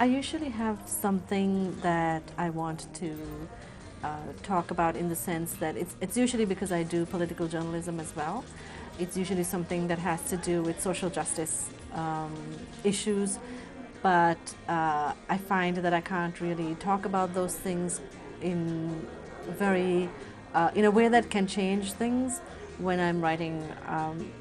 I usually have something that I want to talk about, in the sense that it's usually because I do political journalism as well. It's usually something that has to do with social justice issues, but I find that I can't really talk about those things in in a way that can change things when I'm writing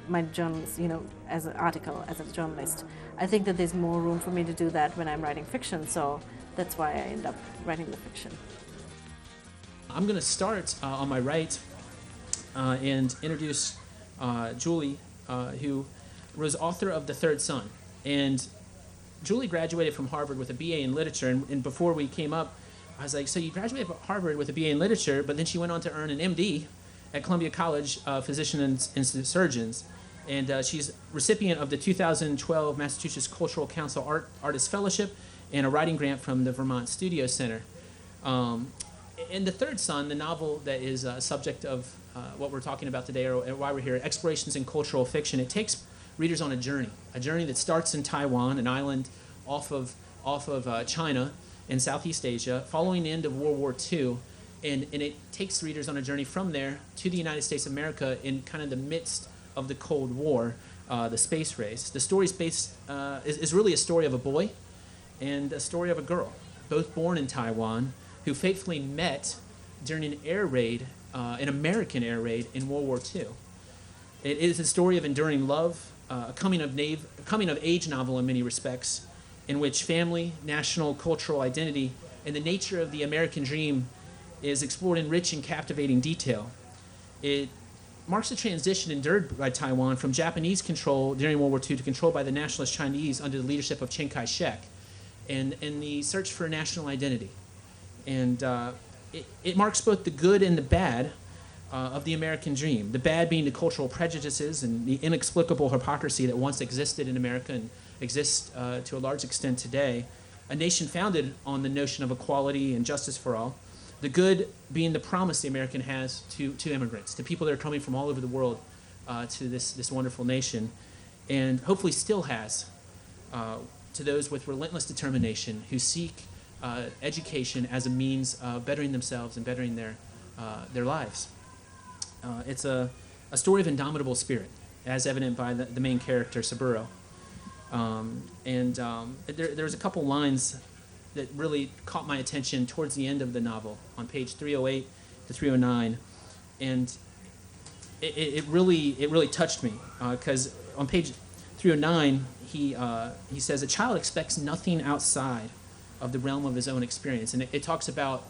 my journals, as an article, as a journalist. I think that there's more room for me to do that when I'm writing fiction, so that's why I end up writing the fiction. I'm going to start on my right and introduce Julie, who was author of The Third Son. And Julie graduated from Harvard with a BA in literature, and before we came up, I was like, so you graduated from Harvard with a BA in literature, but then she went on to earn an MD at Columbia College, Physician and Surgeons. And she's recipient of the 2012 Massachusetts Cultural Council Artist Fellowship and a writing grant from the Vermont Studio Center. In The Third Son, the novel that is a subject of what we're talking about today, or why we're here, Explorations in Cultural Fiction, it takes readers on a journey that starts in Taiwan, an island off of China in Southeast Asia, following the end of World War II, and it takes readers on a journey from there to the United States of America in kind of the midst of the Cold War, the space race. The story's is really a story of a boy and a story of a girl, both born in Taiwan, who faithfully met during an air raid, an American air raid in World War II. It is a story of enduring love, a coming of age novel in many respects, in which family, national, cultural identity, and the nature of the American dream is explored in rich and captivating detail. It marks a transition endured by Taiwan from Japanese control during World War II to control by the nationalist Chinese under the leadership of Chiang Kai-shek, and the search for national identity. And it marks both the good and the bad of the American dream. The bad being the cultural prejudices and the inexplicable hypocrisy that once existed in America and exists to a large extent today. A nation founded on the notion of equality and justice for all. The good being the promise the American has to immigrants, to people that are coming from all over the world to this wonderful nation, and hopefully still has to those with relentless determination who seek education as a means of bettering themselves and bettering their lives. It's a story of indomitable spirit, as evident by the main character, Saburo. There's a couple lines that really caught my attention towards the end of the novel, on page 308 to 309, and it really touched me, because on page 309 he says, a child expects nothing outside of the realm of his own experience, and it talks about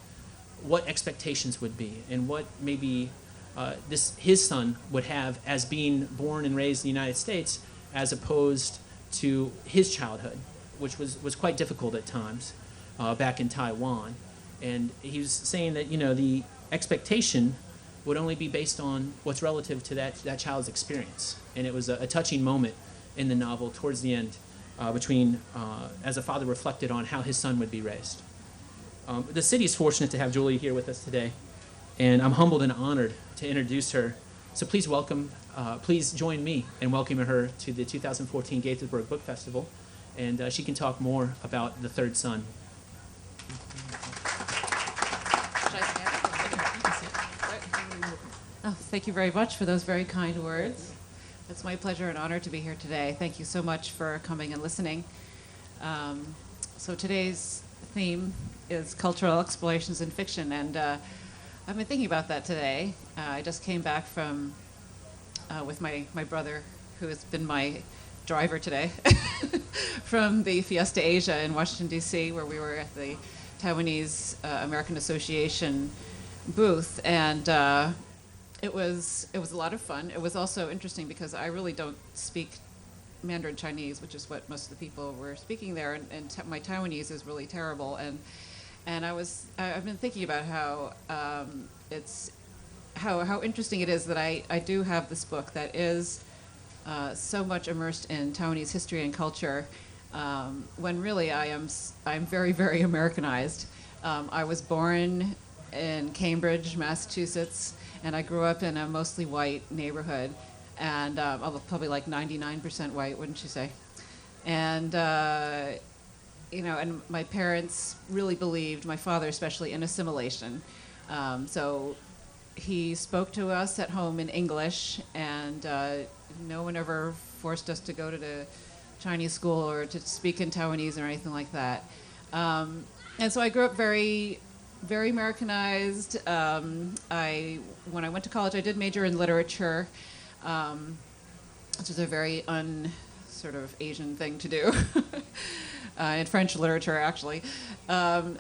what expectations would be and what maybe his son would have as being born and raised in the United States, as opposed to his childhood, which was quite difficult at times back in Taiwan. And he was saying that the expectation would only be based on what's relative to that child's experience. And it was a touching moment in the novel towards the end, between as a father reflected on how his son would be raised. The city is fortunate to have Julie here with us today, and I'm humbled and honored to introduce her. So please join me in welcoming her to the 2014 Gaithersburg Book Festival, and she can talk more about The Third Son. Oh, thank you very much for those very kind words. It's my pleasure and honor to be here today. Thank you so much for coming and listening. So today's theme is cultural explorations in fiction, and I've been thinking about that today. I just came back from with my brother, who has been my driver today, from the Fiesta Asia in Washington, D.C., where we were at the Taiwanese American Association booth, and it was a lot of fun. It was also interesting because I really don't speak Mandarin Chinese, which is what most of the people were speaking there, and my Taiwanese is really terrible. And I've been thinking about how how interesting it is that I do have this book that is so much immersed in Taiwanese history and culture, when really I'm very, very Americanized. I was born in Cambridge, Massachusetts, and I grew up in a mostly white neighborhood, and probably like 99% white, wouldn't you say? And and my parents really believed, my father especially, in assimilation. So he spoke to us at home in English, and no one ever forced us to go to the Chinese school or to speak in Taiwanese or anything like that. And so I grew up very, very Americanized. When I went to college, I did major in literature, which is a very sort of Asian thing to do, in French literature, actually. I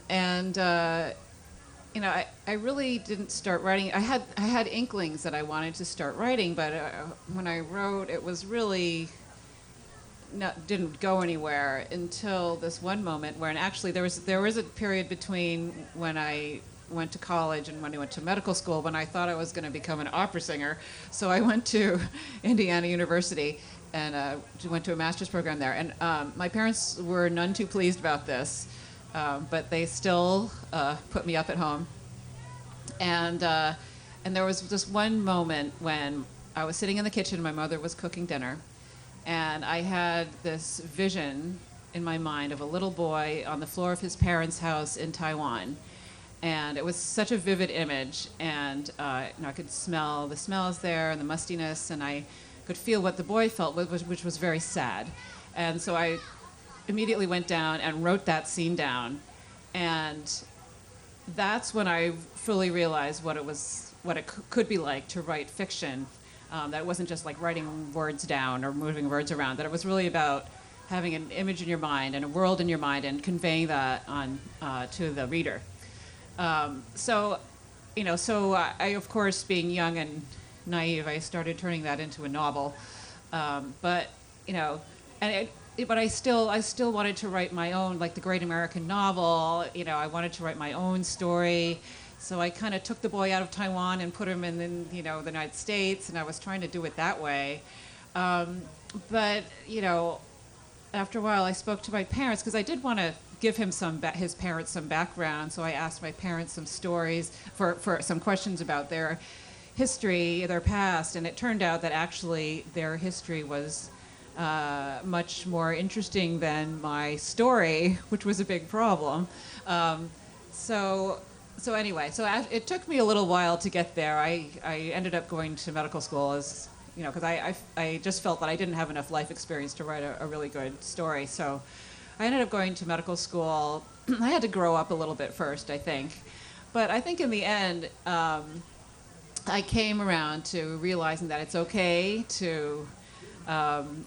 really didn't start writing. I had inklings that I wanted to start writing, but when I wrote, it was really didn't go anywhere until this one moment where, and actually there was a period between when I went to college and when I went to medical school when I thought I was going to become an opera singer. So I went to Indiana University and went to a master's program there. And my parents were none too pleased about this, but they still put me up at home. And there was just one moment when I was sitting in the kitchen, my mother was cooking dinner, and I had this vision in my mind of a little boy on the floor of his parents' house in Taiwan. And it was such a vivid image, and I could smell the smells there and the mustiness, and I could feel what the boy felt, which was very sad. And so I immediately went down and wrote that scene down, and that's when I fully realized what it could be like to write fiction. That it wasn't just like writing words down or moving words around, that it was really about having an image in your mind and a world in your mind and conveying that on to the reader. So I, of course, being young and naive, I started turning that into a novel. But I still wanted to write my own, like the Great American Novel. I wanted to write my own story. So I kind of took the boy out of Taiwan and put him in the United States, and I was trying to do it that way. But after a while, I spoke to my parents because I did want to give him his parents some background. So I asked my parents some stories for some questions about their history, their past, and it turned out that actually their history was much more interesting than my story, which was a big problem. So anyway, it took me a little while to get there. I ended up going to medical school because I just felt that I didn't have enough life experience to write a really good story. So I ended up going to medical school. I had to grow up a little bit first, I think. But I think in the end, I came around to realizing that it's okay to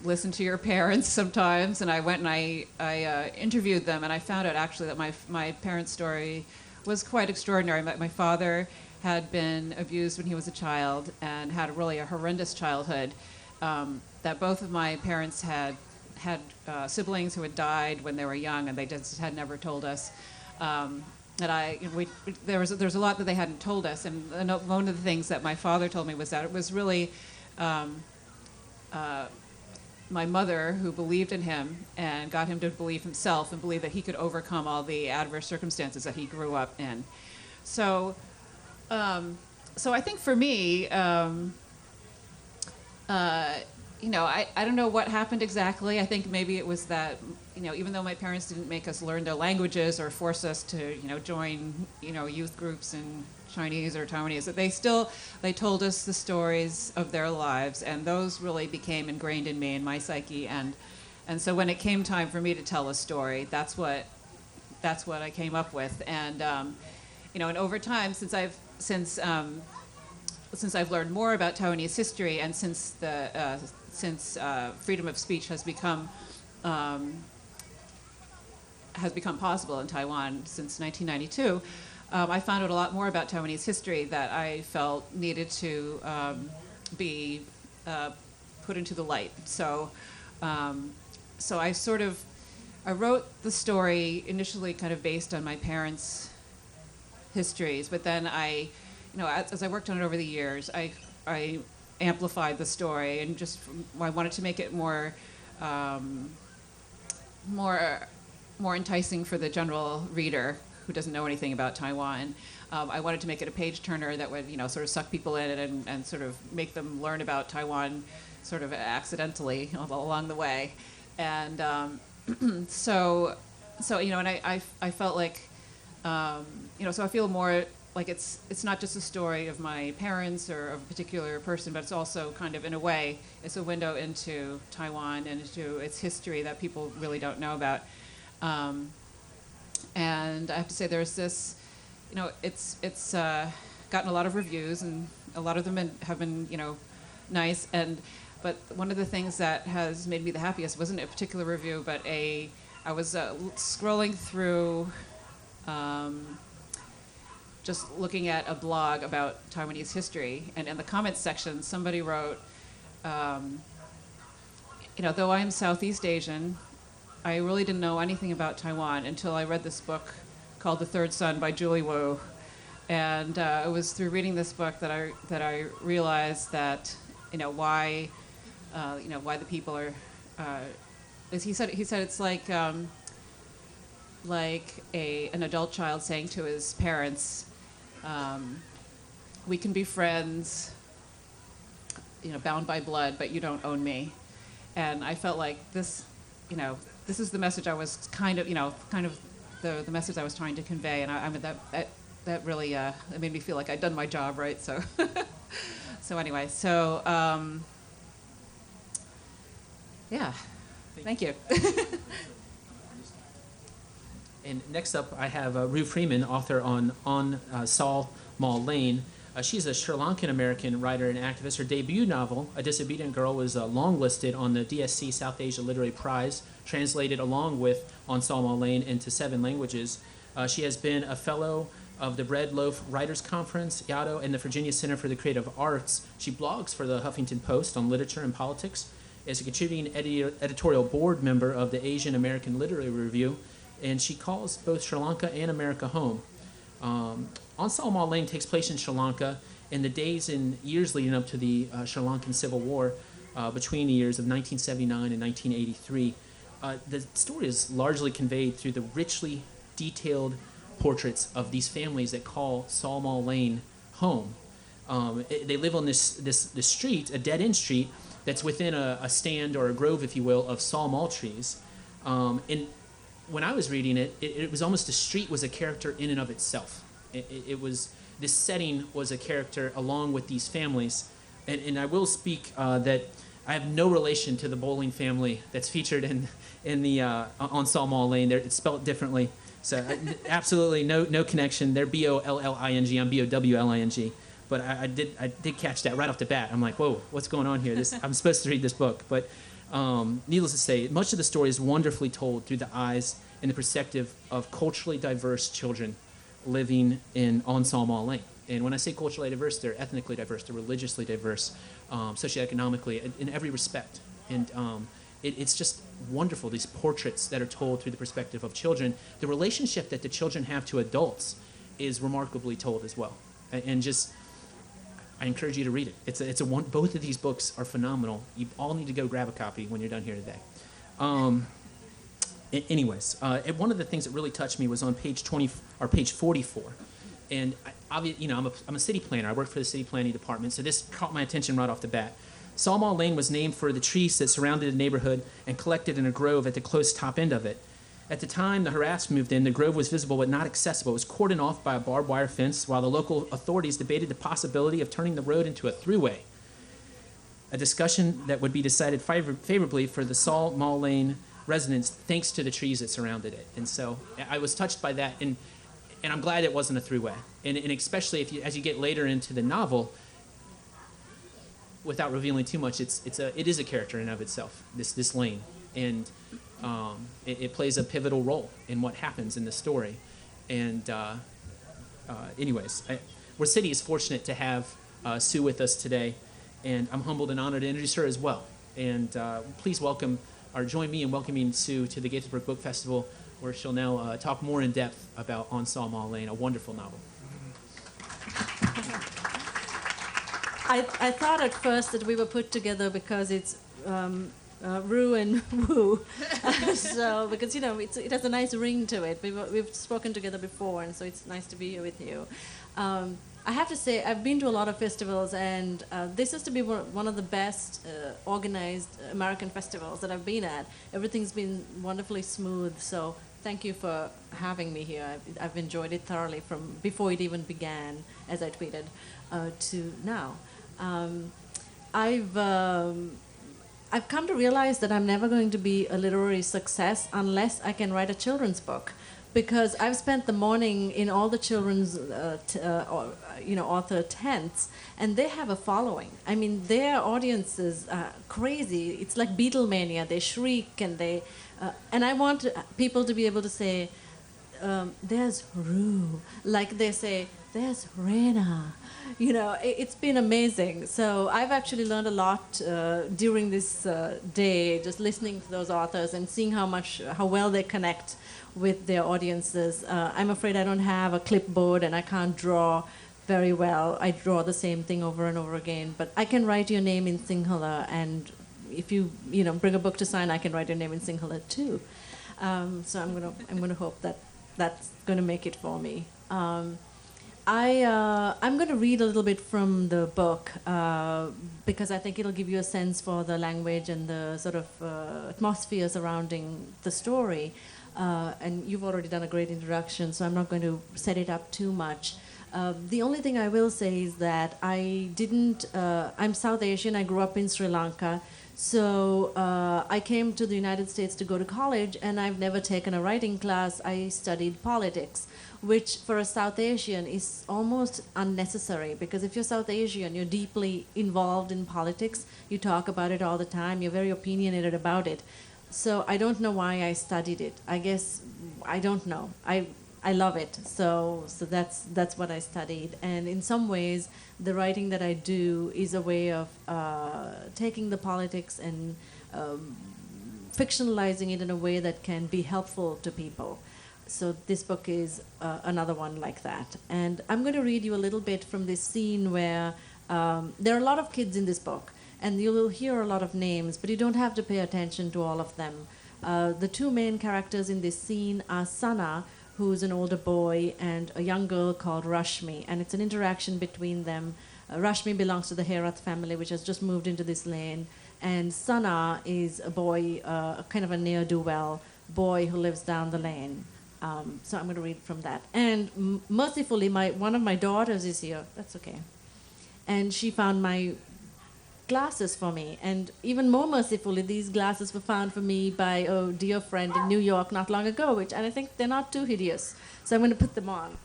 listen to your parents sometimes. And I went and I interviewed them, and I found out actually that my parents' story was quite extraordinary. My father had been abused when he was a child and had a horrendous childhood. That both of my parents had siblings who had died when they were young, and they just had never told us. There's a lot that they hadn't told us, and one of the things that my father told me was that it was really my mother who believed in him and got him to believe himself and believe that he could overcome all the adverse circumstances that he grew up in. So I think for me, I don't know what happened exactly. I think maybe it was that, even though my parents didn't make us learn their languages or force us to, join, youth groups in Chinese or Taiwanese, that they told us the stories of their lives, and those really became ingrained in me and my psyche. And so when it came time for me to tell a story, that's what I came up with. And and over time, since I've learned more about Taiwanese history, and since freedom of speech has become possible in Taiwan since 1992, I found out a lot more about Taiwanese history that I felt needed to be put into the light. So I wrote the story initially kind of based on my parents' histories, but then as I worked on it over the years, I amplified the story, and I wanted to make it more enticing for the general reader who doesn't know anything about Taiwan. I wanted to make it a page turner that would sort of suck people in and sort of make them learn about Taiwan sort of accidentally along the way. And so so and I felt like so I feel more like it's not just a story of my parents or of a particular person, but it's also kind of, in a way, it's a window into Taiwan and into its history that people really don't know about. And I have to say, there's this, it's gotten a lot of reviews, and a lot of them have been, nice. But one of the things that has made me the happiest wasn't a particular review, but I was scrolling through, just looking at a blog about Taiwanese history, and in the comments section, somebody wrote, though I am Southeast Asian, I really didn't know anything about Taiwan until I read this book called The Third Son by Julie Wu. And it was through reading this book that I realized that why the people are. He said it's like an adult child saying to his parents, "We can be friends, bound by blood, but you don't own me." And I felt like this, this is the message I was kind of the message I was trying to convey, and I mean that really it made me feel like I'd done my job, right? So, anyway, yeah, thank you. And next up, I have Rue Freeman, author on Sal Mal Lane. She's a Sri Lankan American writer and activist. Her debut novel, A Disobedient Girl, was longlisted on the DSC South Asia Literary Prize, translated along with On Sal Mal Lane into 7 languages. She has been a fellow of the Bread Loaf Writers Conference, Yaddo, and the Virginia Center for the Creative Arts. She blogs for the Huffington Post on literature and politics, is a contributing editorial board member of the Asian American Literary Review, and she calls both Sri Lanka and America home. On Sal Mal Lane takes place in Sri Lanka in the days and years leading up to the Sri Lankan Civil War between the years of 1979 and 1983. The story is largely conveyed through the richly detailed portraits of these families that call Sal Mal Lane home. They live on this street, a dead-end street, that's within a stand or a grove, if you will, of Sal Mal trees. And when I was reading it, it was almost the street was a character in and of itself. It was, this setting was a character along with these families. And I will speak that I have no relation to the bowling family that's featured in the on Sal Mal Lane. It's spelled differently. So absolutely no connection. They're B-O-L-L-I-N-G. I'm B-O-W-L-I-N-G. But I did catch that right off the bat. I'm like, whoa, what's going on here? I'm supposed to read this book. But needless to say, much of the story is wonderfully told through the eyes and the perspective of culturally diverse children living on Sal Mal Lane. And when I say culturally diverse, they're ethnically diverse, they're religiously diverse, socioeconomically, in every respect. And it's just wonderful, these portraits that are told through the perspective of children. The relationship that the children have to adults is remarkably told as well. And just, I encourage you to read it. Both of these books are phenomenal. You all need to go grab a copy when you're done here today. Anyways, one of the things that really touched me was on page 44. And I'm a city planner. I work for the city planning department, so this caught my attention right off the bat. Sal Mal Lane was named for the trees that surrounded the neighborhood and collected in a grove at the close top end of it. At the time the harassed moved in, the grove was visible but not accessible. It was cordoned off by a barbed wire fence while the local authorities debated the possibility of turning the road into a throughway. A discussion that would be decided favorably for the Sal Mal Lane residents thanks to the trees that surrounded it. And so I was touched by that, and I'm glad it wasn't a throughway. And especially as you get later into the novel, without revealing too much, it is a character in and of itself, this lane. And it plays a pivotal role in what happens in the story. And anyways, our city is fortunate to have Sue with us today, and I'm humbled and honored to introduce her as well. And please join me in welcoming Sue to the Gaithersburg Book Festival, where she'll now talk more in depth about On Sal Mal Lane, a wonderful novel. I thought at first that we were put together because it's Rue and Woo, so because it has a nice ring to it. We've spoken together before, and so it's nice to be here with you. I have to say I've been to a lot of festivals, and this has to be one of the best organized American festivals that I've been at. Everything's been wonderfully smooth, so Thank you for having me here. I've enjoyed it thoroughly from before it even began, as I tweeted, to now. I've come to realize that I'm never going to be a literary success unless I can write a children's book, because I've spent the morning in all the children's author tents, and they have a following. I mean, their audience is crazy. It's like Beatlemania. They shriek and I want people to be able to say, there's Rue, like they say, there's Rena. It's been amazing. So I've actually learned a lot during this day, just listening to those authors and seeing how well they connect with their audiences. I'm afraid I don't have a clipboard and I can't draw very well. I draw the same thing over and over again, but I can write your name in Sinhala, and if you bring a book to sign, I can write your name in Sinhala too. So I'm gonna hope that that's gonna make it for me. I'm going to read a little bit from the book because I think it'll give you a sense for the language and the sort of atmosphere surrounding the story. And you've already done a great introduction, so I'm not going to set it up too much. The only thing I will say is that I'm South Asian. I grew up in Sri Lanka. So I came to the United States to go to college, and I've never taken a writing class. I studied politics, which for a South Asian is almost unnecessary, because if you're South Asian, you're deeply involved in politics. You talk about it all the time. You're very opinionated about it. So I don't know why I studied it. I guess I don't know. I love it. So that's what I studied. And in some ways, the writing that I do is a way of taking the politics and fictionalizing it in a way that can be helpful to people. So this book is another one like that. And I'm going to read you a little bit from this scene where there are a lot of kids in this book, and you will hear a lot of names, but you don't have to pay attention to all of them. The two main characters in this scene are Sana, who's an older boy, and a young girl called Rashmi, and it's an interaction between them. Rashmi belongs to the Herath family, which has just moved into this lane, and Sana is a boy, kind of a ne'er-do-well boy who lives down the lane. So I'm going to read from that. And mercifully, one of my daughters is here. That's okay. And she found my glasses for me. And even more mercifully, these glasses were found for me by a dear friend in New York not long ago, and I think they're not too hideous. So I'm going to put them on.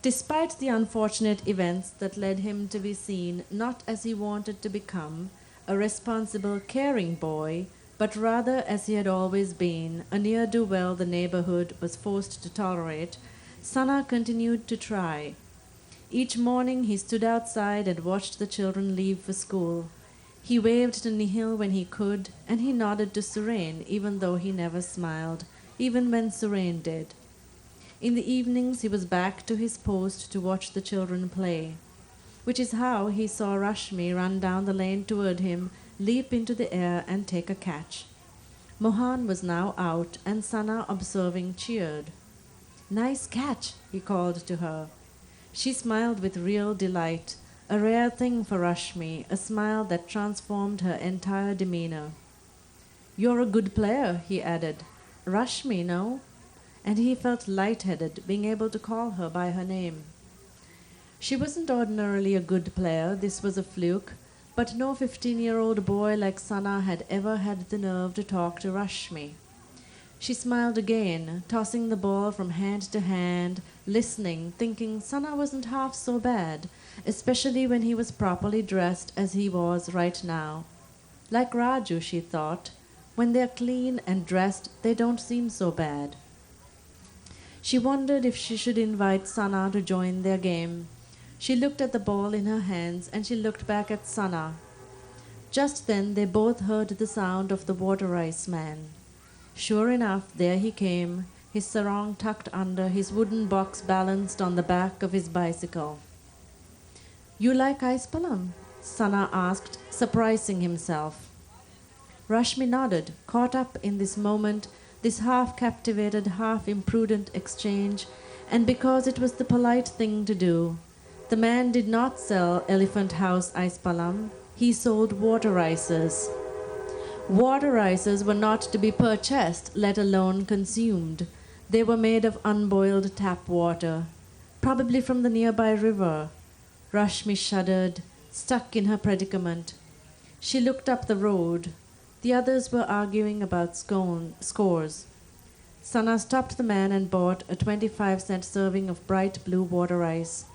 Despite the unfortunate events that led him to be seen not as he wanted to become, a responsible, caring boy, but rather as he had always been, a ne'er-do-well the neighborhood was forced to tolerate, Sana continued to try. Each morning he stood outside and watched the children leave for school. He waved to Nihil when he could, and he nodded to Surain, even though he never smiled, even when Surain did. In the evenings he was back to his post to watch the children play, which is how he saw Rashmi run down the lane toward him, leap into the air and take a catch. Mohan was now out, and Sana, observing, cheered. "Nice catch," he called to her. She smiled with real delight, a rare thing for Rashmi, a smile that transformed her entire demeanor. "You're a good player," he added. "Rashmi, no?" And he felt lightheaded, being able to call her by her name. She wasn't ordinarily a good player, this was a fluke, but no 15-year-old boy like Sana had ever had the nerve to talk to Rashmi. She smiled again, tossing the ball from hand to hand, listening, thinking Sana wasn't half so bad, especially when he was properly dressed as he was right now. Like Raju, she thought, when they're clean and dressed, they don't seem so bad. She wondered if she should invite Sana to join their game. She looked at the ball in her hands, and she looked back at Sana. Just then they both heard the sound of the water ice man. Sure enough, there he came, his sarong tucked under, his wooden box balanced on the back of his bicycle. "You like ice palam?" Sana asked, surprising himself. Rashmi nodded, caught up in this moment, this half-captivated, half-imprudent exchange, and because it was the polite thing to do. The man did not sell Elephant House ice palam, he sold water ices. Water ices were not to be purchased, let alone consumed. They were made of unboiled tap water, probably from the nearby river. Rashmi shuddered, stuck in her predicament. She looked up the road. The others were arguing about scores. Sana stopped the man and bought a 25-cent serving of bright blue water ice.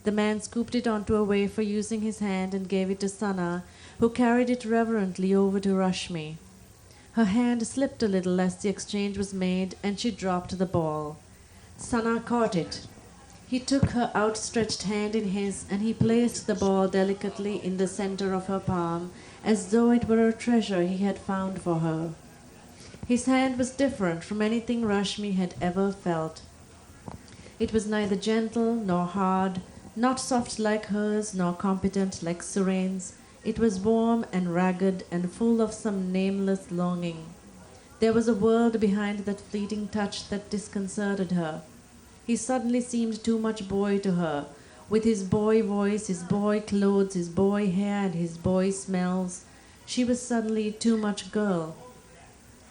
The man scooped it onto a wafer using his hand and gave it to Sana, who carried it reverently over to Rashmi. Her hand slipped a little as the exchange was made, and she dropped the ball. Sana caught it. He took her outstretched hand in his, and he placed the ball delicately in the center of her palm, as though it were a treasure he had found for her. His hand was different from anything Rashmi had ever felt. It was neither gentle nor hard, not soft like hers, nor competent like Suren's. It was warm and ragged and full of some nameless longing. There was a world behind that fleeting touch that disconcerted her. He suddenly seemed too much boy to her, with his boy voice, his boy clothes, his boy hair, and his boy smells. She was suddenly too much girl.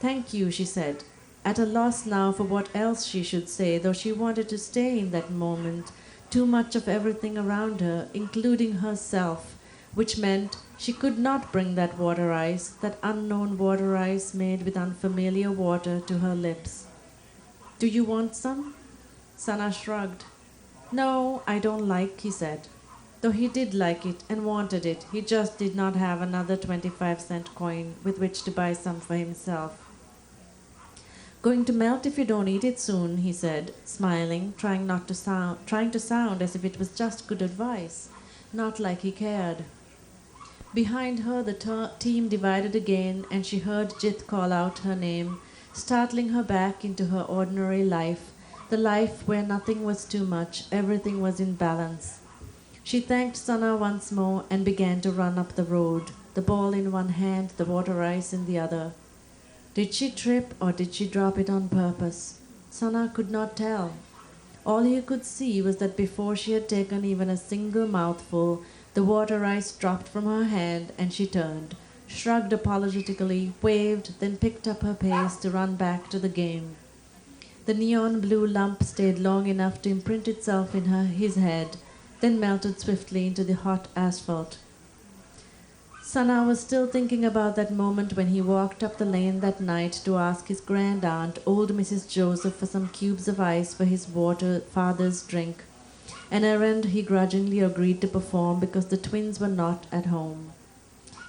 "Thank you," she said, at a loss now for what else she should say, though she wanted to stay in that moment, too much of everything around her, including herself, which meant she could not bring that water ice, that unknown water ice made with unfamiliar water, to her lips. "Do you want some?" Sana shrugged. "No, I don't like," he said. Though he did like it and wanted it, he just did not have another 25-cent coin with which to buy some for himself. "Going to melt if you don't eat it soon," he said, smiling, trying to sound as if it was just good advice, not like he cared. Behind her, the team divided again, and she heard Jit call out her name, startling her back into her ordinary life, the life where nothing was too much, everything was in balance. She thanked Sana once more and began to run up the road, the ball in one hand, the water ice in the other. Did she trip or did she drop it on purpose? Sana could not tell. All he could see was that before she had taken even a single mouthful, the water ice dropped from her hand and she turned, shrugged apologetically, waved, then picked up her pace to run back to the game. The neon blue lump stayed long enough to imprint itself in his head, then melted swiftly into the hot asphalt. Sana was still thinking about that moment when he walked up the lane that night to ask his grand-aunt, old Mrs. Joseph, for some cubes of ice for his father's drink, an errand he grudgingly agreed to perform because the twins were not at home.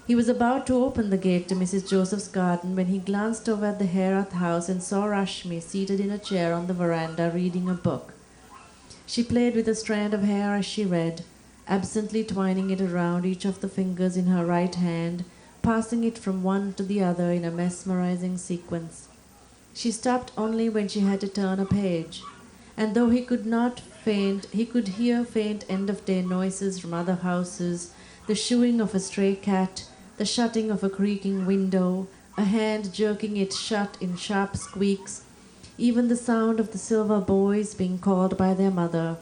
He was about to open the gate to Mrs. Joseph's garden when he glanced over at the Herath house and saw Rashmi seated in a chair on the veranda reading a book. She played with a strand of hair as she read, absently twining it around each of the fingers in her right hand, passing it from one to the other in a mesmerizing sequence. She stopped only when she had to turn a page, and though he could hear faint end-of-day noises from other houses, the shooing of a stray cat, the shutting of a creaking window, a hand jerking it shut in sharp squeaks, even the sound of the silver boys being called by their mother.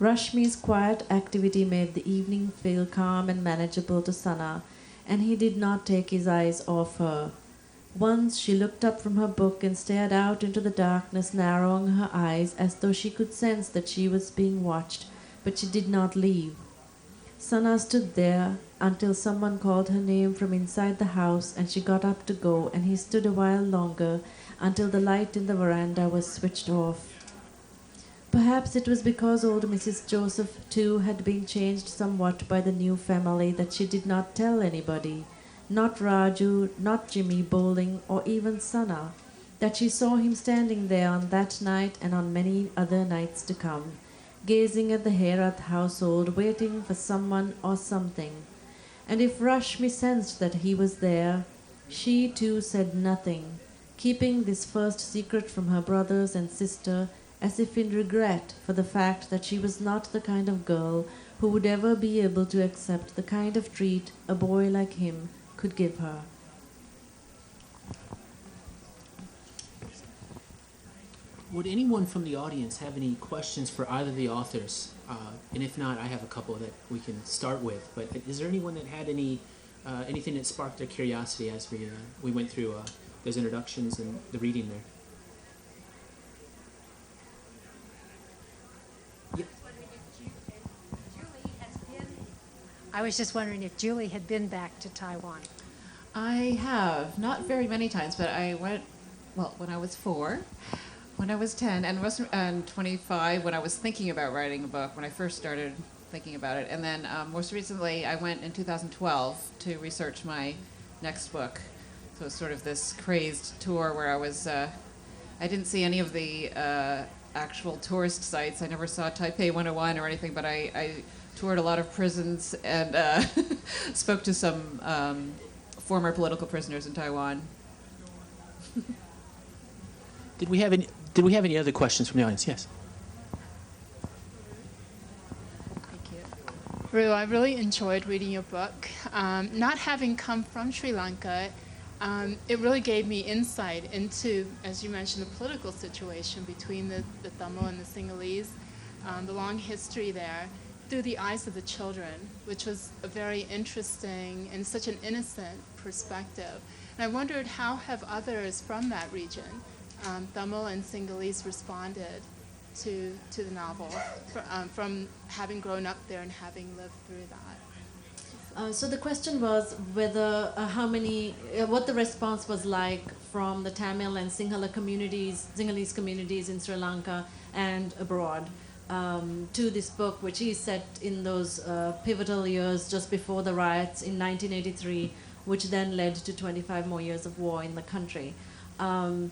Rashmi's quiet activity made the evening feel calm and manageable to Sana, and he did not take his eyes off her. Once she looked up from her book and stared out into the darkness, narrowing her eyes as though she could sense that she was being watched, but she did not leave. Sana stood there until someone called her name from inside the house, and she got up to go, and he stood a while longer until the light in the veranda was switched off. Perhaps it was because old Mrs. Joseph, too, had been changed somewhat by the new family that she did not tell anybody, not Raju, not Jimmy Bowling, or even Sana, that she saw him standing there on that night and on many other nights to come, gazing at the Herath household, waiting for someone or something. And if Rashmi sensed that he was there, she too said nothing, keeping this first secret from her brothers and sister, as if in regret for the fact that she was not the kind of girl who would ever be able to accept the kind of treat a boy like him could give her. Would anyone from the audience have any questions for either of the authors? And if not, I have a couple that we can start with. But is there anyone that had any anything that sparked their curiosity as we went through those introductions and the reading there. I was just wondering if Julie had been back to Taiwan. I have, not very many times, but I went, well, when I was 4, when I was 10, and 25, when I was thinking about writing a book, when I first started thinking about it. And then most recently, I went in 2012 to research my next book. So it was sort of this crazed tour where I was, I didn't see any of the actual tourist sites. I never saw Taipei 101 or anything, but I toured a lot of prisons and spoke to some former political prisoners in Taiwan. Did we have any other questions from the audience? Yes. Thank you. Ru, I really enjoyed reading your book. Not having come from Sri Lanka, it really gave me insight into, as you mentioned, the political situation between the Tamil and the Sinhalese, the long history there, through the eyes of the children, which was a very interesting and such an innocent perspective. And I wondered, how have others from that region, Tamil and Sinhalese, responded to the novel from having grown up there and having lived through that? So the question was whether what the response was like from the Tamil and Sinhalese communities in Sri Lanka and abroad to this book, which is set in those pivotal years just before the riots in 1983, which then led to 25 more years of war in the country. I'm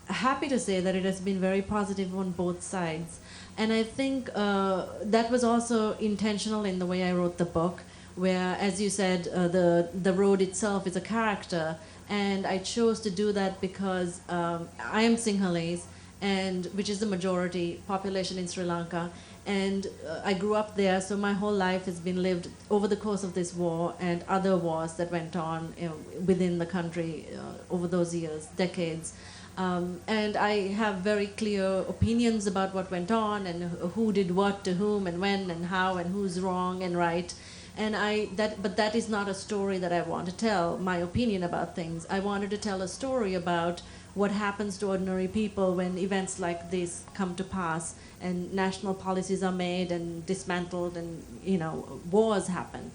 happy to say that it has been very positive on both sides. And I think that was also intentional in the way I wrote the book, where, as you said, the road itself is a character. And I chose to do that because I am Sinhalese, which is the majority population in Sri Lanka. And I grew up there, so my whole life has been lived over the course of this war and other wars that went on within the country over those years, decades. And I have very clear opinions about what went on and who did what to whom and when and how and who's wrong and right. But that is not a story that I want to tell, my opinion about things. I wanted to tell a story about what happens to ordinary people when events like this come to pass and national policies are made and dismantled and, wars happen.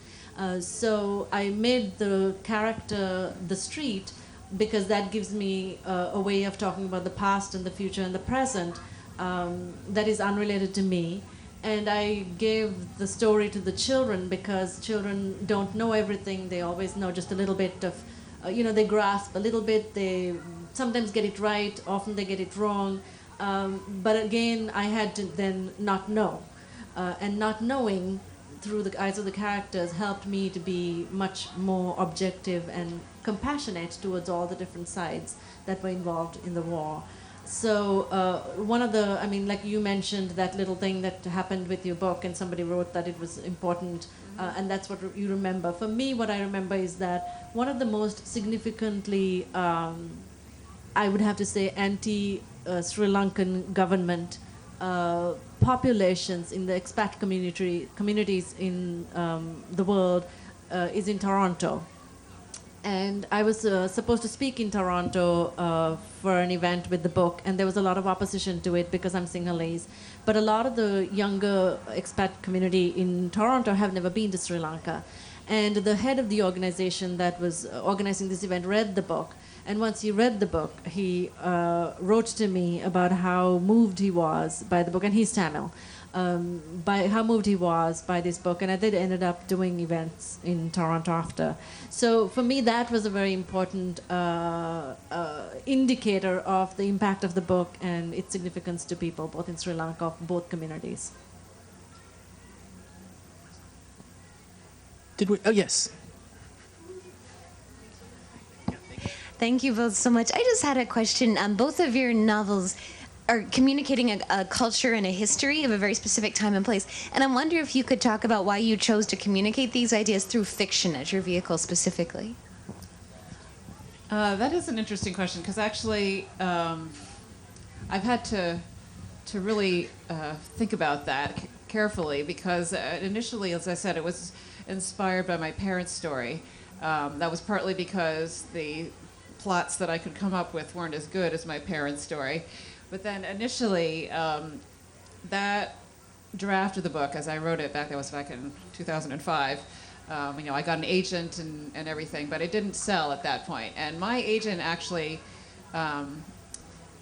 So I made the character the street because that gives me a way of talking about the past and the future and the present that is unrelated to me. And I gave the story to the children because children don't know everything. They always know just a little bit of, they grasp a little bit. They sometimes get it right, often they get it wrong. But again, I had to then not know. And not knowing through the eyes of the characters helped me to be much more objective and compassionate towards all the different sides that were involved in the war. So like you mentioned, that little thing that happened with your book, and somebody wrote that it was important, and that's what you remember. For me, what I remember is that one of the most significantly, I would have to say, anti-Sri Lankan government populations in the expat communities in the world is in Toronto. And I was supposed to speak in Toronto for an event with the book, and there was a lot of opposition to it because I'm Sinhalese. But a lot of the younger expat community in Toronto have never been to Sri Lanka. And the head of the organization that was organizing this event read the book. And once he read the book, he wrote to me about how moved he was by the book, and he's Tamil, by how moved he was by this book. And I did ended up doing events in Toronto after. So for me, that was a very important indicator of the impact of the book and its significance to people, both in Sri Lanka, of both communities. Did we? Oh, yes. Thank you both so much. I just had a question. Both of your novels are communicating a culture and a history of a very specific time and place. And I wonder if you could talk about why you chose to communicate these ideas through fiction as your vehicle specifically. That is an interesting question, because actually I've had to really think about that, carefully because initially, as I said, it was inspired by my parents' story. That was partly because the plots that I could come up with weren't as good as my parents' story. But then initially, that draft of the book, as I wrote it back in 2005, I got an agent and everything, but it didn't sell at that point. And my agent actually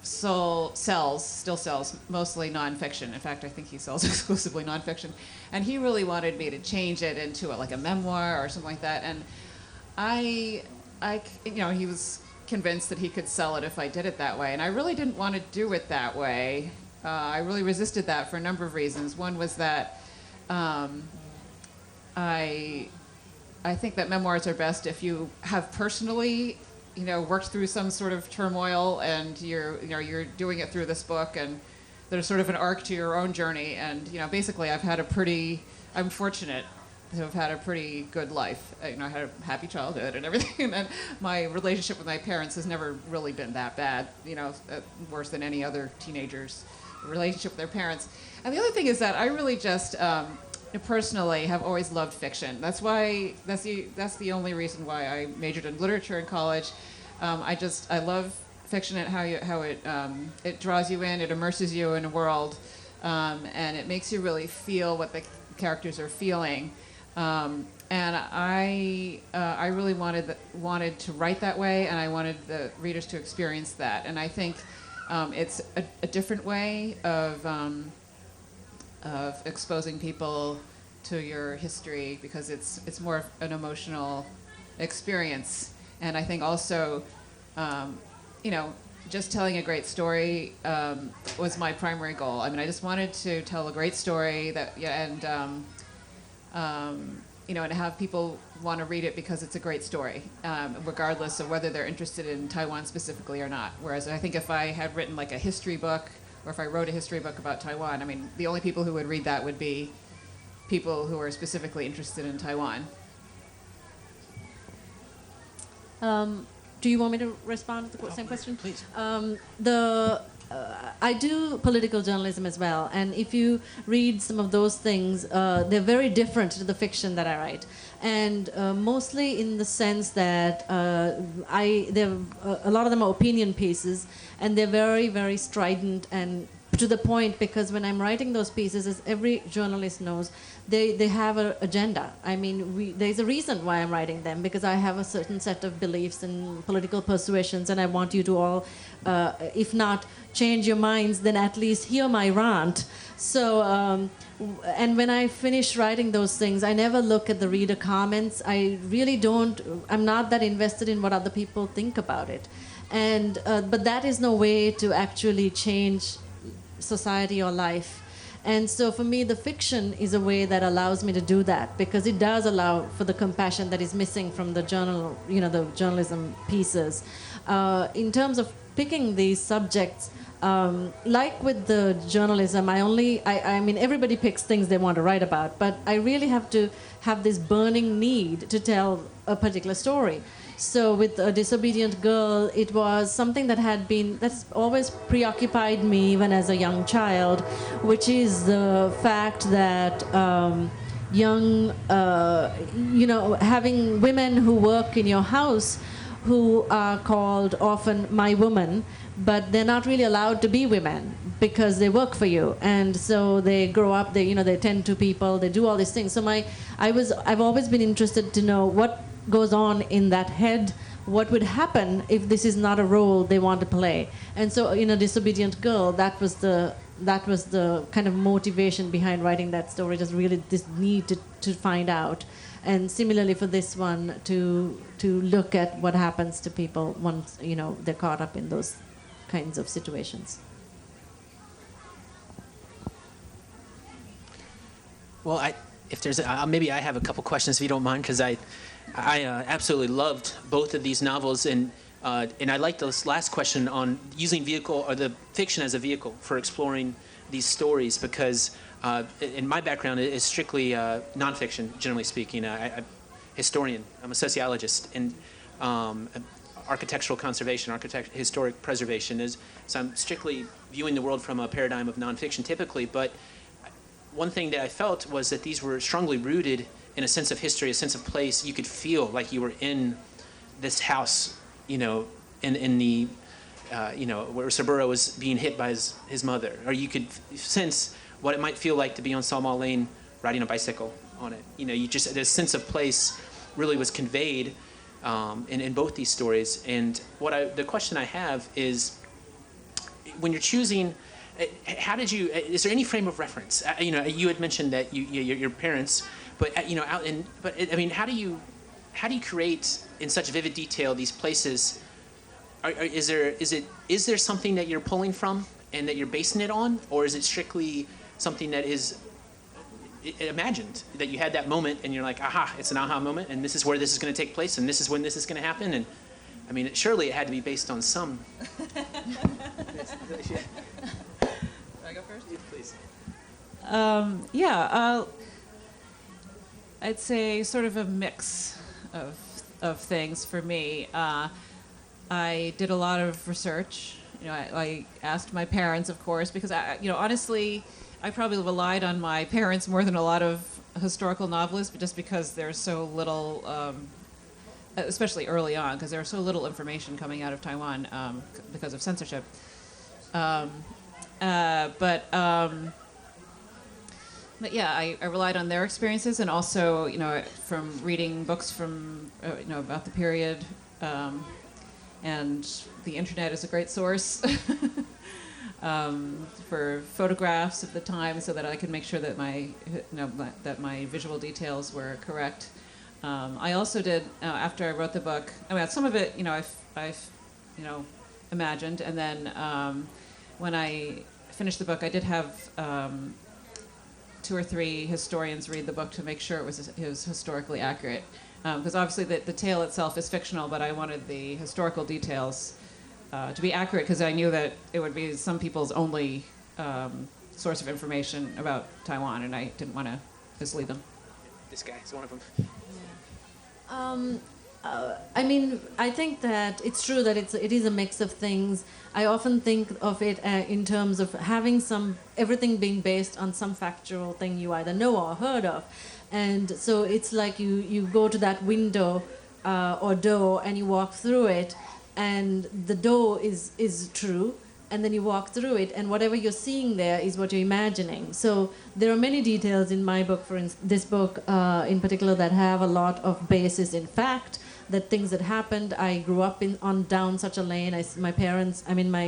still sells mostly nonfiction. In fact, I think he sells exclusively nonfiction. And he really wanted me to change it into a memoir or something like that. And he was convinced that he could sell it if I did it that way. And I really didn't want to do it that way. I really resisted that for a number of reasons. One was that I think that memoirs are best if you have personally, worked through some sort of turmoil, and you're doing it through this book, and there's sort of an arc to your own journey. And basically, I'm fortunate to have had a pretty good life. I had a happy childhood and everything, and my relationship with my parents has never really been that bad. Worse than any other teenager's relationship with their parents. And the other thing is that I really just personally have always loved fiction. That's the only reason why I majored in literature in college. I love fiction and how it draws you in, it immerses you in a world, and it makes you really feel what the characters are feeling. And I really wanted to write that way, and I wanted the readers to experience that. And I think it's a different way of exposing people to your history, because it's more of an emotional experience. And I think also, just telling a great story was my primary goal. I just wanted to tell a great story and have people want to read it because it's a great story, regardless of whether they're interested in Taiwan specifically or not. Whereas I think if I had written a history book, or if I wrote a history book about Taiwan, the only people who would read that would be people who are specifically interested in Taiwan. Do you want me to respond to the same question? Please. I do political journalism as well, and if you read some of those things, they're very different to the fiction that I write, and mostly in the sense that a lot of them are opinion pieces, and they're very, very strident and to the point, because when I'm writing those pieces, as every journalist knows, they have an agenda. There's a reason why I'm writing them, because I have a certain set of beliefs and political persuasions, and I want you to all, if not change your minds, then at least hear my rant. So, and when I finish writing those things, I never look at the reader comments. I'm not that invested in what other people think about it. And, but that is no way to actually change society or life. And so for me, the fiction is a way that allows me to do that, because it does allow for the compassion that is missing from the the journalism pieces. In terms of picking these subjects, like with the journalism, everybody picks things they want to write about, but I really have to have this burning need to tell a particular story. So with A Disobedient Girl, it was something that's always preoccupied me even as a young child, which is the fact that having women who work in your house who are called often my woman, but they're not really allowed to be women because they work for you. And so they grow up, they tend to people, they do all these things. So I've always been interested to know what goes on in that head, what would happen if this is not a role they want to play. And so in A Disobedient Girl, that was the kind of motivation behind writing that story, just really this need to find out. And similarly for this one, to look at what happens to people once they're caught up in those kinds of situations. Well, maybe I have a couple questions if you don't mind, because I absolutely loved both of these novels, and I like this last question on using the fiction as a vehicle for exploring these stories, because in my background is strictly nonfiction, generally speaking. I'm a historian, I'm a sociologist, and architectural conservation, historic preservation so I'm strictly viewing the world from a paradigm of nonfiction typically, but one thing that I felt was that these were strongly rooted in a sense of history, a sense of place. You could feel like you were in this house, in the, where Saburo was being hit by his mother. Or you could sense what it might feel like to be on Sal Mal Lane riding a bicycle on it. You just, this sense of place really was conveyed in both these stories. And the question I have is, when you're choosing, how did you? Is there any frame of reference? You had mentioned that your parents, but how do you create in such vivid detail these places? Is there something that you're pulling from and that you're basing it on, or is it strictly something that is imagined, that you had that moment and you're like, aha, it's an aha moment, and this is where this is going to take place, and this is when this is going to happen? And I mean, surely it had to be based on some. Can I go first? Please. I'd say sort of a mix of things for me. I did a lot of research. I asked my parents, of course, because honestly, I probably relied on my parents more than a lot of historical novelists, but just because there's so little, especially early on, because there's so little information coming out of Taiwan because of censorship. But yeah, I relied on their experiences, and also, from reading books from, about the period, and the internet is a great source for photographs of the time, so that I could make sure that my visual details were correct. I also did, after I wrote the book, some of it, I've imagined, and then when I finished the book, I did have 2 or 3 historians read the book to make sure it was historically accurate. Because obviously the tale itself is fictional, but I wanted the historical details to be accurate, because I knew that it would be some people's only source of information about Taiwan, and I didn't want to mislead them. This guy is one of them. I think that it's true that it is a mix of things. I often think of it in terms of having everything being based on some factual thing you either know or heard of. And so it's like you go to that window or door and you walk through it, and the door is true, and then you walk through it, and whatever you're seeing there is what you're imagining. So there are many details in my book, this book in particular, that have a lot of basis in fact, that things that happened. I grew up on down such a lane. My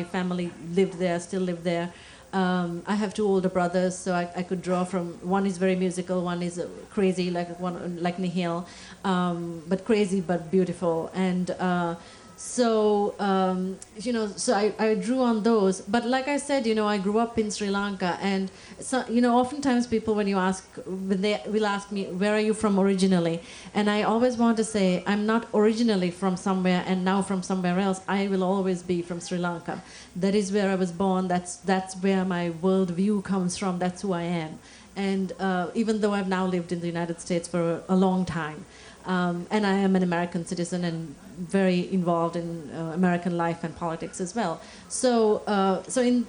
family lived there, still live there. I have 2 older brothers, so I could draw from. One is very musical, one is crazy, like Nihil, but crazy but beautiful. And so I drew on those. But like I said, I grew up in Sri Lanka, and so, oftentimes people, when they will ask me, where are you from originally? And I always want to say, I'm not originally from somewhere and now from somewhere else. I will always be from Sri Lanka. That is where I was born. That's where my worldview comes from. That's who I am. And even though I've now lived in the United States for a long time, and I am an American citizen and very involved in American life and politics as well. So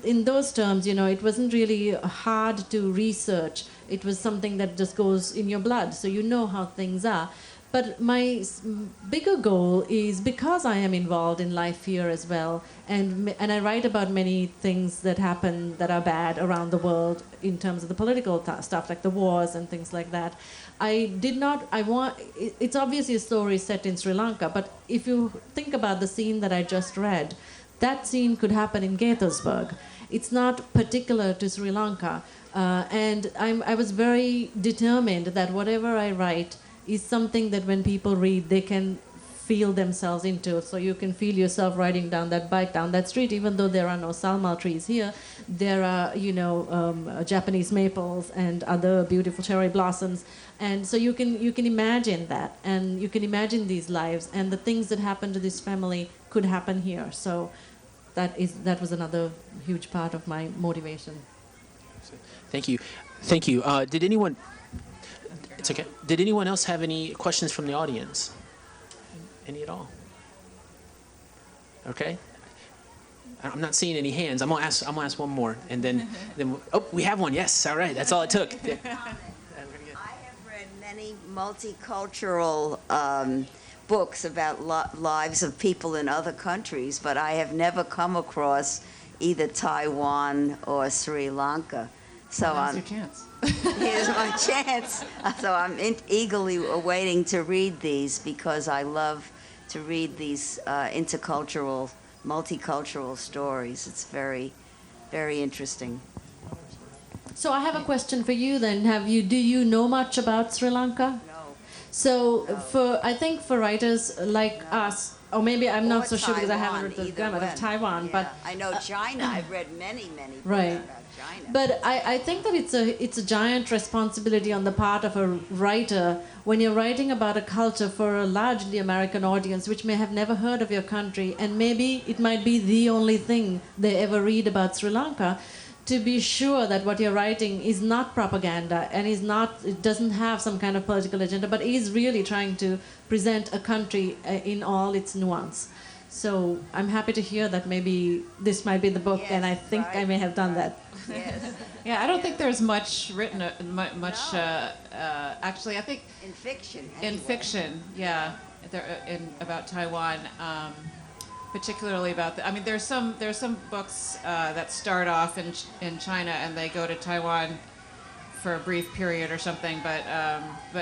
in those terms, it wasn't really hard to research. It was something that just goes in your blood, so you know how things are. But my bigger goal is, because I am involved in life here as well, and I write about many things that happen that are bad around the world in terms of the political stuff, like the wars and things like that. It's obviously a story set in Sri Lanka, but if you think about the scene that I just read, that scene could happen in Gaithersburg. It's not particular to Sri Lanka. And I was very determined that whatever I write is something that when people read, they can feel themselves into. So you can feel yourself riding down that bike, down that street, even though there are no salmal trees here. There are, Japanese maples and other beautiful cherry blossoms. And so you can imagine that, and you can imagine these lives, and the things that happen to this family could happen here. So that was another huge part of my motivation. Thank you. Did anyone? It's okay. Did anyone else have any questions from the audience? Any at all? Okay. I'm not seeing any hands. I'm gonna ask one more, and then we have one. Yes, all right. That's all it took. Yeah. I have read many multicultural books about lives of people in other countries, but I have never come across either Taiwan or Sri Lanka. So Now's your chance. Here's my chance. So I'm eagerly awaiting to read these because I love to read these intercultural, multicultural stories. It's very, very interesting. So I have a question for you then. Do you know much about Sri Lanka? No. So I think for writers like us, or maybe I'm not so sure because I haven't read the Taiwan, grammar either of Taiwan, Yeah. but I know China. I've read many books Right. about China. But I think that it's a giant responsibility on the part of a writer when you're writing about a culture for a largely American audience which may have never heard of your country, and maybe it might be the only thing they ever read about Sri Lanka, to be sure that what you're writing is not propaganda and it doesn't have some kind of political agenda, but is really trying to present a country in all its nuance. So I'm happy to hear that maybe this might be the book, Yes, and I think I may have done that. Yes. Yeah, I don't think there's much written, actually, I think In fiction. in anyway. fiction, yeah, about Taiwan, particularly about I mean, there's some books that start off in China and they go to Taiwan for a brief period or something, but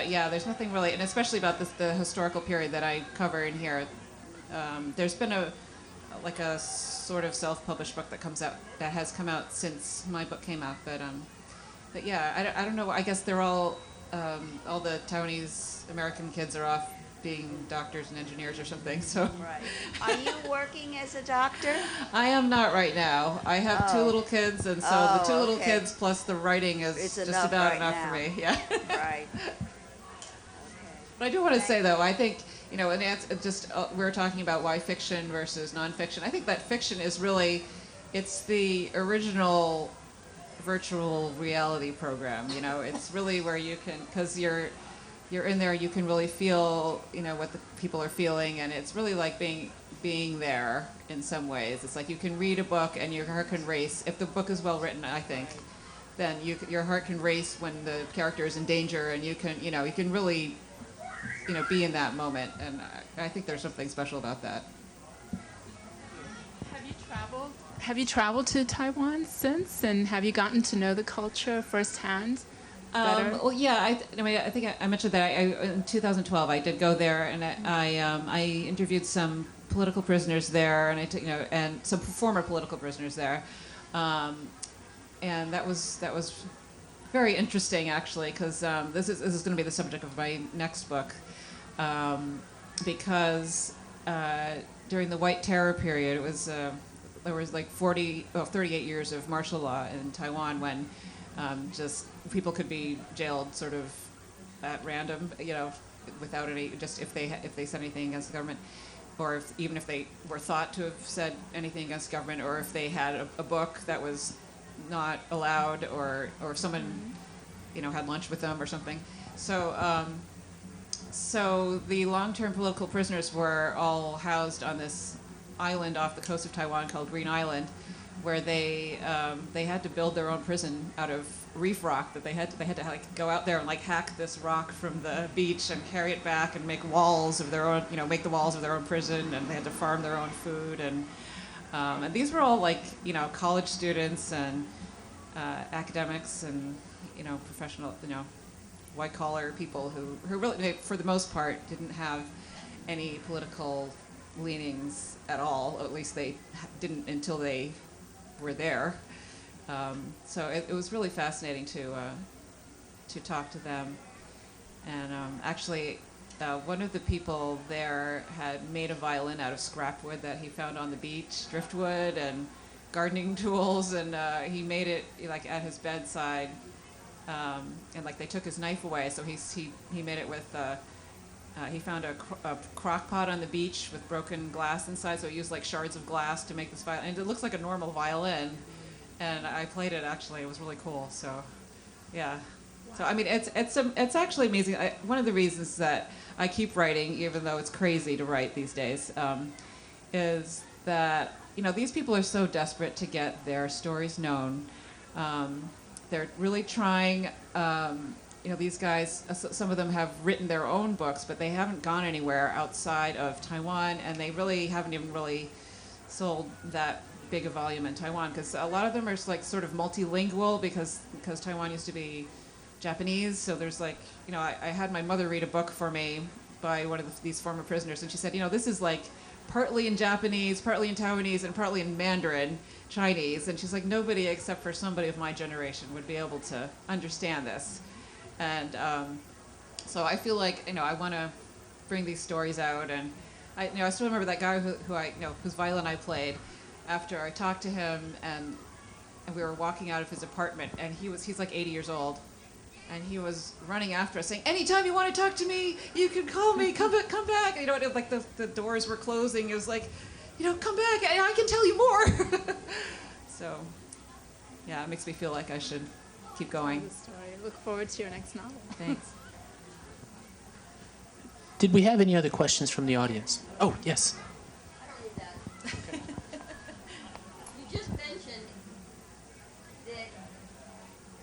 yeah, there's nothing really, and especially about the historical period that I cover in here. There's been a sort of self-published book that has come out since my book came out, but yeah, I don't know. I guess they're all the Taiwanese American kids are off being doctors and engineers or something. So Right. Are you working as a doctor? I am not right now. I have two little kids, and so the two little okay. kids plus the writing is It's just enough about right enough now. for me. Yeah. Right. But I do want to say, though, I think, and it's just, we're talking about why fiction versus nonfiction. I think that fiction is really, it's the original virtual reality program. It's really where you can, because you're in there, you can really feel, what the people are feeling, and it's really like being there in some ways. It's like you can read a book and your heart can race. If the book is well written, I think, then your heart can race when the character is in danger, and you can really be in that moment, and I think there's something special about that. Have you traveled to Taiwan since, and have you gotten to know the culture firsthand better? Well, yeah, I think I mentioned that in 2012 I did go there, and I interviewed some political prisoners there, and I took and some former political prisoners there, and that was very interesting actually, because this is going to be the subject of my next book, because during the White Terror period, there was like 38 years of martial law in Taiwan when just people could be jailed sort of at random, without any, just if they said anything against the government, or even if they were thought to have said anything against the government, or if they had a book that was not allowed, or if someone had lunch with them or something. So the long-term political prisoners were all housed on this island off the coast of Taiwan called Green Island, where they had to build their own prison out of reef rock. That they had to like go out there and like hack this rock from the beach and carry it back and make walls of their own, make the walls of their own prison, and they had to farm their own food, and these were all like college students and academics and professional white collar people who really, for the most part, didn't have any political leanings at all. At least they didn't until they were there. So it was really fascinating to talk to them. And actually, one of the people there had made a violin out of scrap wood that he found on the beach, driftwood and gardening tools, and he made it like at his bedside. And like they took his knife away, so he made it with. He found a crock pot on the beach with broken glass inside, so he used like shards of glass to make this violin. And it looks like a normal violin, and I played it actually. It was really cool. So, yeah. So I mean, it's actually amazing. One of the reasons that I keep writing, even though it's crazy to write these days, is that these people are so desperate to get their stories known. They're really trying. These guys, some of them have written their own books, but they haven't gone anywhere outside of Taiwan, and they really haven't even really sold that big a volume in Taiwan, because a lot of them are like sort of multilingual because Taiwan used to be Japanese. So there's like, I had my mother read a book for me by one of these former prisoners, and she said, this is like partly in Japanese, partly in Taiwanese, and partly in Mandarin Chinese. And she's like, nobody except for somebody of my generation would be able to understand this. And so I feel like, I want to bring these stories out. And I still remember that guy whose violin I played. After I talked to him, and we were walking out of his apartment, and he's like 80 years old, and he was running after us saying, anytime you want to talk to me, you can call me, come back. It was like the doors were closing. It was like, come back, I can tell you more. So, yeah, it makes me feel like I should keep going. Story. Look forward to your next novel. Thanks. Did we have any other questions from the audience? Oh, yes. You just mentioned that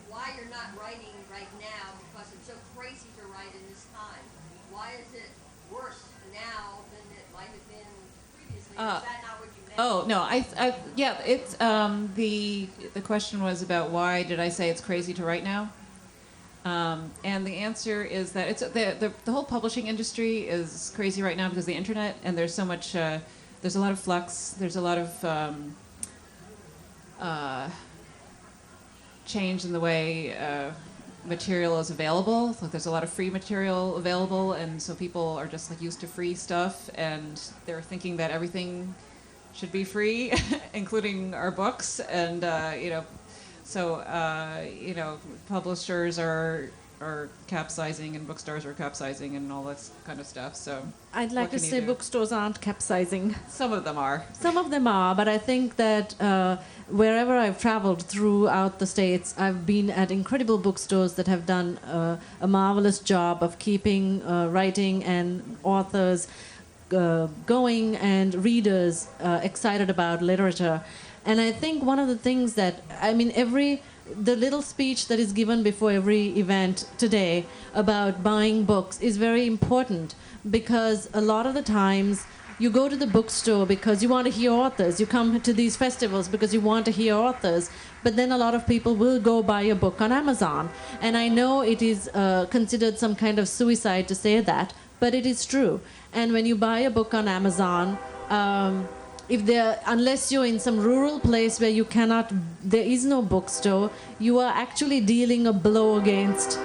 why you're not writing right now because it's so crazy to write in this time. Why is it worse now than it might have been previously? Is that not what you meant? Oh no, it's the question was about why did I say it's crazy to write now? And the answer is that it's the whole publishing industry is crazy right now because of the internet, and there's so much. There's a lot of flux. There's a lot of change in the way material is available. Like there's a lot of free material available, and so people are just like used to free stuff, and they're thinking that everything should be free, including our books, and so publishers are capsizing, and bookstores are capsizing, and all this kind of stuff. So I'd like to say bookstores aren't capsizing. Some of them are. Some of them are, but I think that wherever I've traveled throughout the States, I've been at incredible bookstores that have done a marvelous job of keeping writing and authors going and readers excited about literature. And I think one of the things that, the little speech that is given before every event today about buying books is very important, because a lot of the times you go to the bookstore because you want to hear authors. You come to these festivals because you want to hear authors. But then a lot of people will go buy a book on Amazon. And I know it is considered some kind of suicide to say that, but it is true. And when you buy a book on Amazon, unless you're in some rural place where there is no bookstore, you are actually dealing a blow against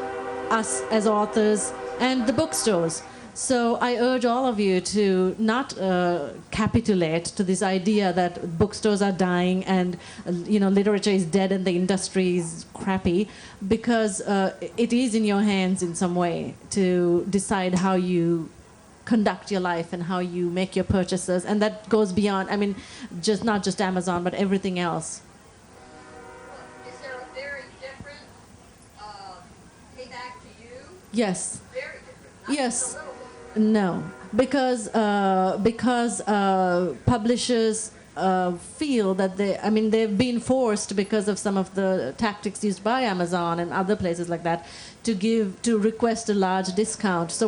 us as authors and the bookstores. So I urge all of you to not capitulate to this idea that bookstores are dying and literature is dead and the industry is crappy, because it is in your hands in some way to decide how you conduct your life and how you make your purchases, and that goes beyond, not just Amazon, but everything else. Is there a very different payback to you? Yes. Very different. Not Yes. just a little bit. No, because publishers feel that they've been forced, because of some of the tactics used by Amazon and other places like that, to request a large discount. So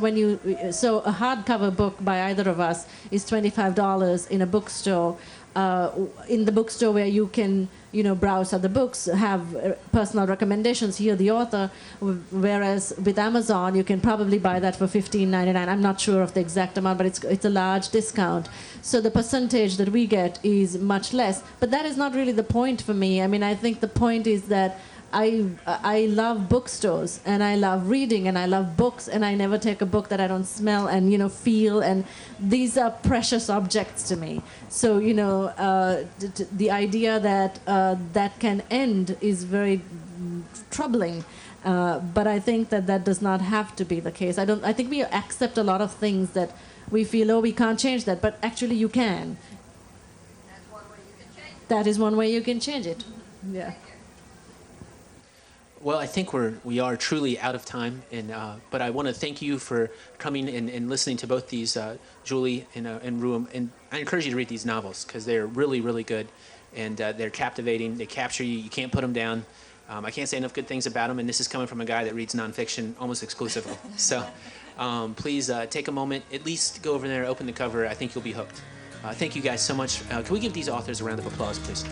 so a hardcover book by either of us is $25 in a bookstore. In the bookstore where you can browse other books, have personal recommendations, hear the author, whereas with Amazon you can probably buy that for $15.99. I'm not sure of the exact amount, but it's a large discount. So the percentage that we get is much less. But that is not really the point for me. I think the point is that I love bookstores, and I love reading, and I love books, and I never take a book that I don't smell and feel, and these are precious objects to me. So the idea that that can end is very troubling. But I think that does not have to be the case. I think we accept a lot of things that we feel, we can't change that, but actually you can. That's one way you can change it. That is one way you can change it. Yeah. Well, I think we are truly out of time, and but I want to thank you for coming and listening to both these, Julie and Ruam, and I encourage you to read these novels because they're really, really good, and they're captivating. They capture you. You can't put them down. I can't say enough good things about them, and this is coming from a guy that reads nonfiction almost exclusively. So please take a moment, at least go over there, open the cover. I think you'll be hooked. Thank you guys so much. Can we give these authors a round of applause, please?